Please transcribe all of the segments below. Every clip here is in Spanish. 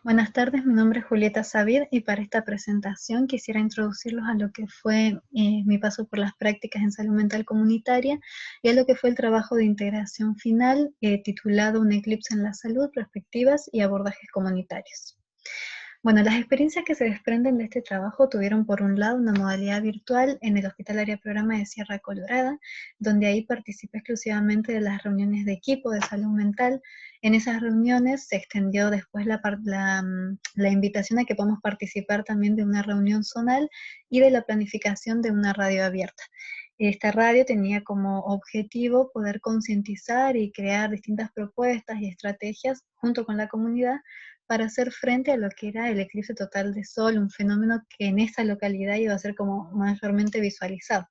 Buenas tardes, mi nombre es Julieta Savid y para esta presentación quisiera introducirlos a lo que fue mi paso por las prácticas en salud mental comunitaria y a lo que fue el trabajo de integración final titulado Un eclipse en la salud, perspectivas y abordajes comunitarios. Bueno, las experiencias que se desprenden de este trabajo tuvieron por un lado una modalidad virtual en el Hospital Área Programa de Sierra Colorada, donde ahí participé exclusivamente de las reuniones de equipo de salud mental. En esas reuniones se extendió después la invitación a que podamos participar también de una reunión zonal y de la planificación de una radio abierta. Esta radio tenía como objetivo poder concientizar y crear distintas propuestas y estrategias junto con la comunidad para hacer frente a lo que era el eclipse total de sol, un fenómeno que en esa localidad iba a ser como mayormente visualizado.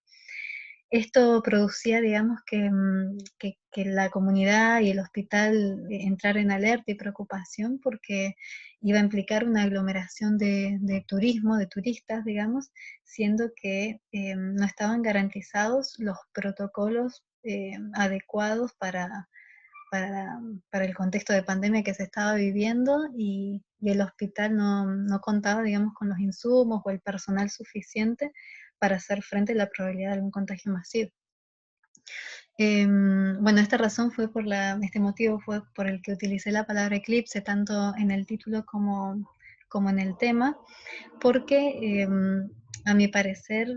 Esto producía, digamos, que la comunidad y el hospital entraran en alerta y preocupación porque iba a implicar una aglomeración de turismo, de turistas, digamos, siendo que no estaban garantizados los protocolos adecuados para, para el contexto de pandemia que se estaba viviendo y el hospital no contaba, digamos, con los insumos o el personal suficiente para hacer frente a la probabilidad de algún contagio masivo. Bueno, esta razón fue este motivo fue por el que utilicé la palabra eclipse tanto en el título como en el tema, porque a mi parecer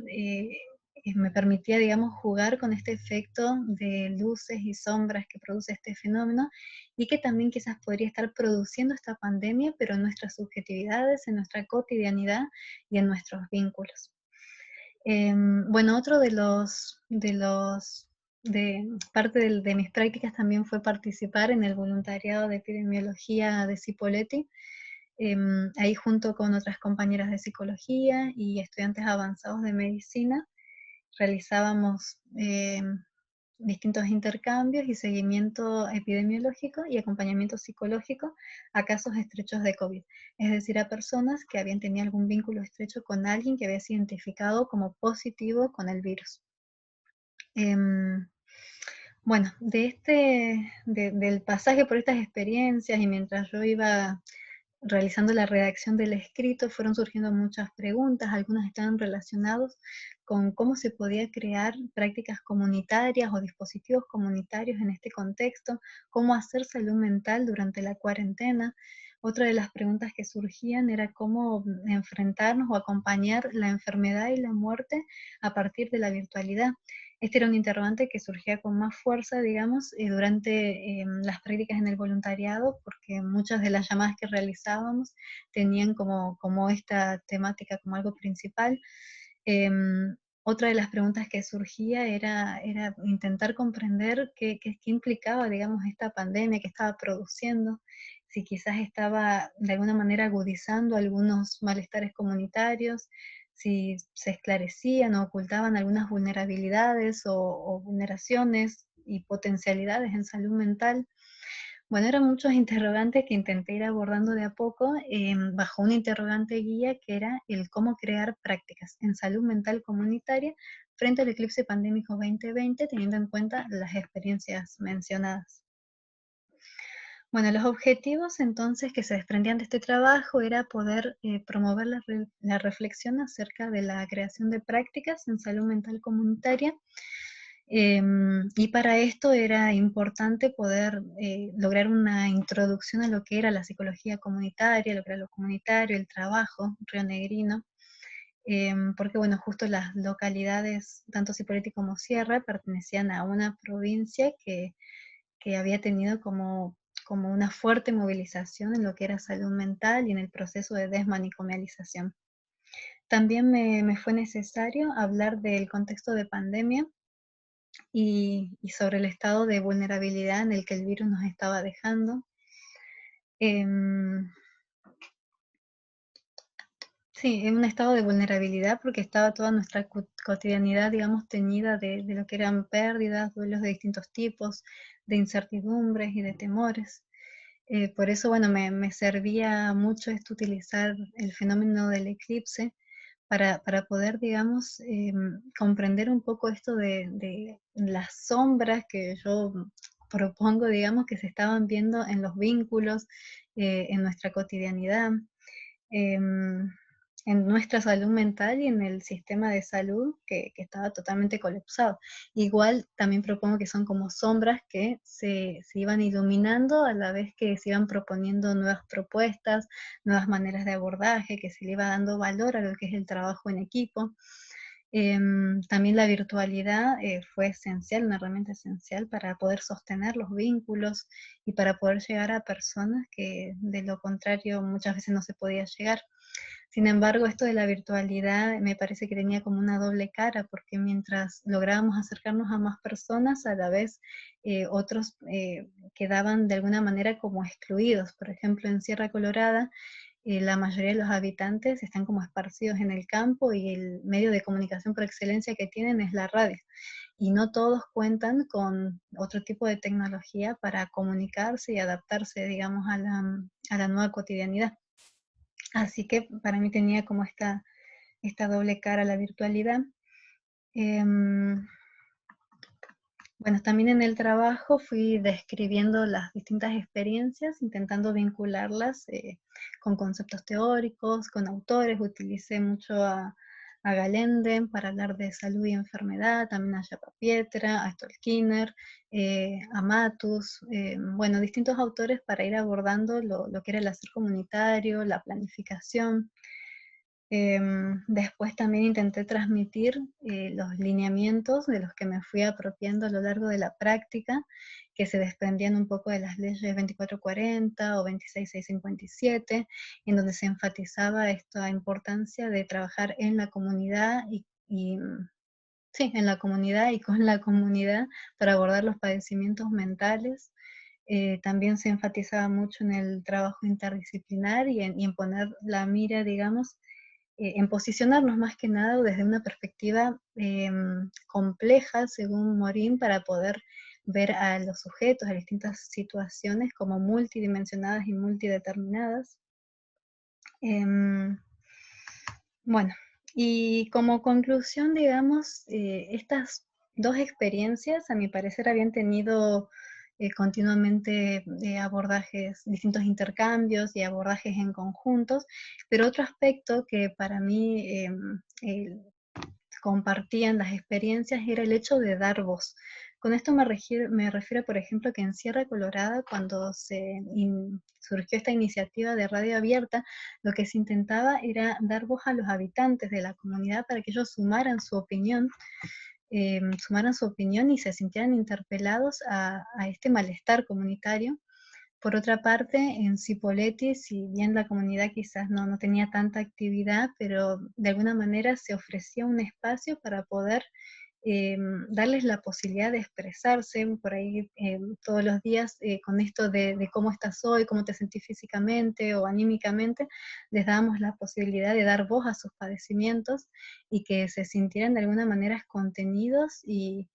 me permitía, digamos, jugar con este efecto de luces y sombras que produce este fenómeno y que también quizás podría estar produciendo esta pandemia, pero en nuestras subjetividades, en nuestra cotidianidad y en nuestros vínculos. Bueno, otro de parte de mis prácticas también fue participar en el voluntariado de epidemiología de Cipolletti, ahí junto con otras compañeras de psicología y estudiantes avanzados de medicina, realizábamos distintos intercambios y seguimiento epidemiológico y acompañamiento psicológico a casos estrechos de COVID, es decir, a personas que habían tenido algún vínculo estrecho con alguien que había sido identificado como positivo con el virus. Em, bueno, del pasaje por estas experiencias y mientras yo iba realizando la redacción del escrito, fueron surgiendo muchas preguntas, algunas estaban relacionadas con cómo se podía crear prácticas comunitarias o dispositivos comunitarios en este contexto, cómo hacer salud mental durante la cuarentena. Otra de las preguntas que surgían era cómo enfrentarnos o acompañar la enfermedad y la muerte a partir de la virtualidad. Este era un interrogante que surgía con más fuerza, digamos, durante las prácticas en el voluntariado, porque muchas de las llamadas que realizábamos tenían como esta temática como algo principal. Otra de las preguntas que surgía era intentar comprender qué implicaba, digamos, esta pandemia que estaba produciendo, si quizás estaba de alguna manera agudizando algunos malestares comunitarios, si se esclarecían o ocultaban algunas vulnerabilidades o vulneraciones y potencialidades en salud mental. Bueno, eran muchos interrogantes que intenté ir abordando de a poco bajo un interrogante guía que era el cómo crear prácticas en salud mental comunitaria frente al eclipse pandémico 2020, teniendo en cuenta las experiencias mencionadas. Bueno, los objetivos entonces que se desprendían de este trabajo era poder promover la reflexión acerca de la creación de prácticas en salud mental comunitaria, y para esto era importante poder lograr una introducción a lo que era la psicología comunitaria, lo que era lo comunitario, el trabajo rionegrino, porque bueno, justo las localidades, tanto Cipolletti como Sierra, pertenecían a una provincia que había tenido como una fuerte movilización en lo que era salud mental y en el proceso de desmanicomialización. También me fue necesario hablar del contexto de pandemia y sobre el estado de vulnerabilidad en el que el virus nos estaba dejando. Em, sí, en un estado de vulnerabilidad porque estaba toda nuestra cotidianidad, digamos, teñida de lo que eran pérdidas, duelos de distintos tipos, de incertidumbres y de temores. Por eso, bueno, me servía mucho esto utilizar el fenómeno del eclipse para poder, digamos, comprender un poco esto de las sombras que yo propongo, digamos, que se estaban viendo en los vínculos en nuestra cotidianidad, em, en nuestra salud mental y en el sistema de salud que estaba totalmente colapsado. Igual también propongo que son como sombras que se iban iluminando a la vez que se iban proponiendo nuevas propuestas, nuevas maneras de abordaje, que se le iba dando valor a lo que es el trabajo en equipo. También la virtualidad fue esencial, una herramienta esencial para poder sostener los vínculos y para poder llegar a personas que de lo contrario muchas veces no se podía llegar. Sin embargo, esto de la virtualidad me parece que tenía como una doble cara, porque mientras lográbamos acercarnos a más personas, a la vez otros quedaban de alguna manera como excluidos. Por ejemplo, en Sierra Colorada, la mayoría de los habitantes están como esparcidos en el campo y el medio de comunicación por excelencia que tienen es la radio. Y no todos cuentan con otro tipo de tecnología para comunicarse y adaptarse, digamos, a la nueva cotidianidad. Así que para mí tenía como esta doble cara la virtualidad. Em, bueno, también en el trabajo fui describiendo las distintas experiencias, intentando vincularlas con conceptos teóricos, con autores. Utilicé mucho a Galende para hablar de salud y enfermedad, también a Pietra, a Stolkiner, a Matus, bueno, distintos autores para ir abordando lo que era el hacer comunitario, la planificación. Después también intenté transmitir los lineamientos de los que me fui apropiando a lo largo de la práctica, que se desprendían un poco de las leyes 2440 o 26657, en donde se enfatizaba esta importancia de trabajar en la comunidad sí, en la comunidad y con la comunidad para abordar los padecimientos mentales. También se enfatizaba mucho en el trabajo interdisciplinar y en poner la mira, digamos, en posicionarnos más que nada desde una perspectiva compleja, según Morín, para poder ver a los sujetos, a distintas situaciones como multidimensionadas y multideterminadas. Em, bueno, y como conclusión, digamos, estas dos experiencias, a mi parecer, habían tenido continuamente abordajes, distintos intercambios y abordajes en conjuntos, pero otro aspecto que para mí compartían las experiencias era el hecho de dar voz. Con esto me refiero, por ejemplo, que en Sierra Colorada, cuando surgió esta iniciativa de radio abierta, lo que se intentaba era dar voz a los habitantes de la comunidad para que ellos sumaran su opinión y se sintieran interpelados a este malestar comunitario. Por otra parte, en Cipolletti, si bien la comunidad quizás no tenía tanta actividad, pero de alguna manera se ofrecía un espacio para poder darles la posibilidad de expresarse por ahí todos los días con esto de cómo estás hoy, cómo te sentís físicamente o anímicamente, les dábamos la posibilidad de dar voz a sus padecimientos y que se sintieran de alguna manera contenidos y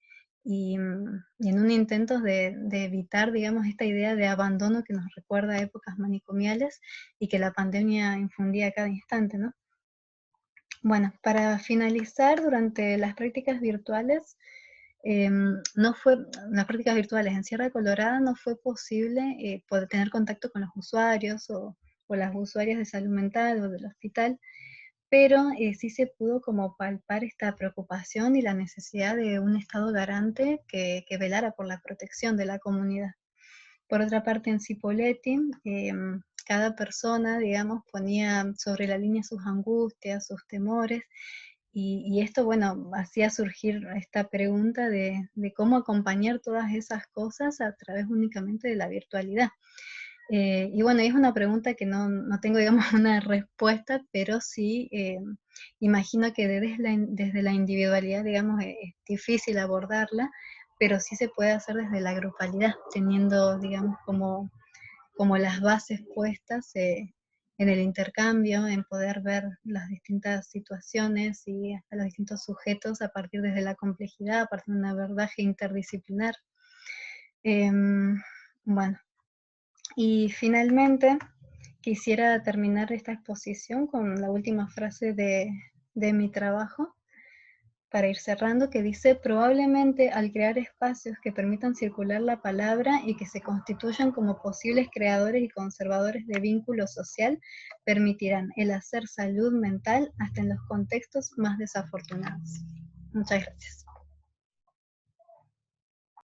en un intento de evitar, digamos, esta idea de abandono que nos recuerda a épocas manicomiales y que la pandemia infundía a cada instante, ¿no? Bueno, para finalizar, durante las prácticas virtuales, no fue, las prácticas virtuales en Sierra Colorada no fue posible poder tener contacto con los usuarios o las usuarias de salud mental o del hospital, pero sí se pudo como palpar esta preocupación y la necesidad de un Estado garante que velara por la protección de la comunidad. Por otra parte, en Cipolletti, cada persona, digamos, ponía sobre la línea sus angustias, sus temores, y esto, bueno, hacía surgir esta pregunta de cómo acompañar todas esas cosas a través únicamente de la virtualidad. Y bueno, es una pregunta que no tengo, digamos, una respuesta, pero sí imagino que desde la individualidad, digamos, es difícil abordarla, pero sí se puede hacer desde la grupalidad, teniendo, digamos, como las bases puestas en el intercambio, en poder ver las distintas situaciones y hasta los distintos sujetos a partir desde la complejidad, a partir de un abordaje interdisciplinar. Bueno, y finalmente quisiera terminar esta exposición con la última frase de mi trabajo, para ir cerrando, que dice: probablemente al crear espacios que permitan circular la palabra y que se constituyan como posibles creadores y conservadores de vínculo social, permitirán el hacer salud mental hasta en los contextos más desafortunados. Muchas gracias.